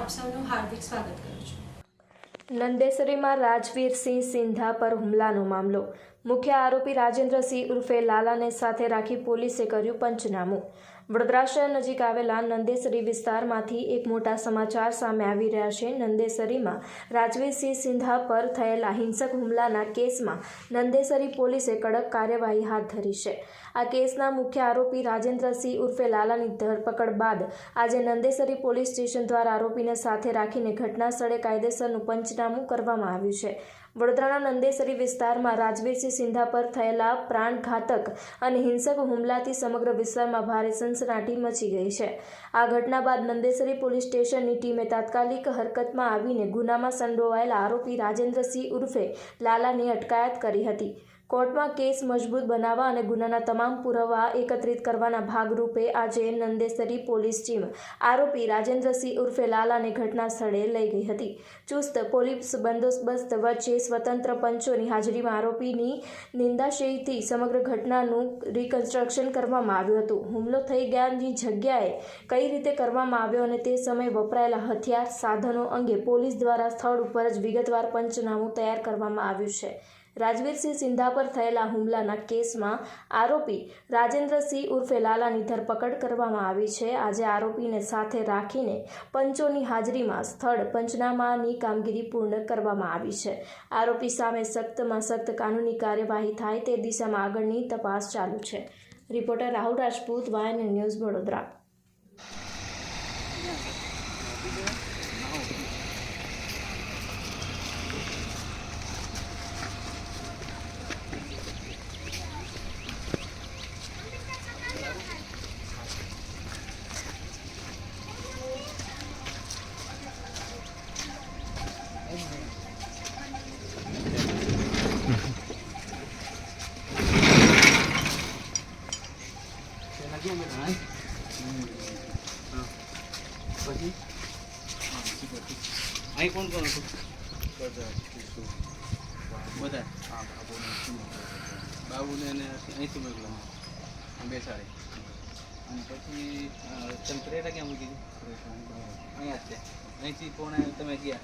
આપ સૌનું હાર્દિક સ્વાગત કરું છું. નંદેસરીમાં રાજવીરસિંહ સિંધા પર હુમલાનો મામલો. મુખ્ય આરોપી રાજેન્દ્રસિંહ ઉર્ફે લાલાને સાથે રાખી પોલીસે કર્યું પંચનામું. વડોદરા શહેર નજીક આવેલા નંદેસરી વિસ્તારમાંથી એક મોટા સમાચાર સામે આવી રહ્યા છે. નંદેસરીમાં રાજવીરસિંહ સિંધા પર થયેલા હિંસક હુમલાના કેસમાં નંદેસરી પોલીસે કડક કાર્યવાહી હાથ ધરી છે. આ કેસના મુખ્ય આરોપી રાજેન્દ્રસિંહ ઉર્ફે લાલાની ધરપકડ બાદ આજે નંદેસરી પોલીસ સ્ટેશન દ્વારા આરોપીને સાથે રાખીને ઘટના સ્થળે કાયદેસરનું પંચનામું કરવામાં આવ્યું છે. વડોદરાના નંદેસરી વિસ્તારમાં રાજવીરસિંહ સિંધા પર થયેલા પ્રાણઘાતક અને હિંસક હુમલાથી સમગ્ર વિસ્તારમાં ભારે સનસનાટી મચી ગઈ છે. આ ઘટના બાદ નંદેસરી પોલીસ સ્ટેશનની ટીમે તાત્કાલિક હરકતમાં આવીને ગુનામાં સંડોવાયેલા આરોપી રાજેન્દ્રસિંહ ઉર્ફે લાલાની અટકાયત કરી હતી. કોર્ટમાં કેસ મજબૂત બનાવવા અને ગુનાના તમામ પુરાવા એકત્રિત કરવાના ભાગરૂપે આજે નંદેસરી પોલીસ ટીમ આરોપી રાજેન્દ્રસિંહ ઉર્ફે લાલાને ઘટના સ્થળે લઈ ગઈ હતી. ચુસ્ત પોલીસ બંદોબસ્ત વચ્ચે સ્વતંત્ર પંચોની હાજરીમાં આરોપીની નિંદાશયથી સમગ્ર ઘટનાનું રિકન્સ્ટ્રક્શન કરવામાં આવ્યું હતું. હુમલો થઈ ગયાની જગ્યાએ કઈ રીતે કરવામાં આવ્યો અને તે સમયે વપરાયેલા હથિયાર સાધનો અંગે પોલીસ દ્વારા સ્થળ ઉપર જ વિગતવાર પંચનામું તૈયાર કરવામાં આવ્યું છે. રાજવીરસિંહ સિંધા પર થયેલા હુમલાના કેસમાં આરોપી રાજેન્દ્રસિંહ ઉર્ફે લાલાની ધરપકડ કરવામાં આવી છે. આજે આરોપીને સાથે રાખીને પંચોની હાજરીમાં સ્થળ પંચનામાની કામગીરી પૂર્ણ કરવામાં આવી છે. આરોપી સામે સખ્તમાં સખ્ત કાનૂની કાર્યવાહી થાય તે દિશામાં આગળની તપાસ ચાલુ છે. રિપોર્ટર રાહુલ રાજપૂત, વાયન ન્યૂઝ, વડોદરા. અહીં કોણ કોણ હતું? બધા બાબુને અહીંથી મોકલા બેસાડે અને પછી ટેમ્પરેચર ક્યાં મૂકી દીધી? અહીંયા જ છે. અહીંથી કોણ આવ્યો? તમે ગયા?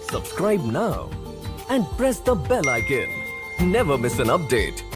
Subscribe now and press the bell icon. Never miss an update.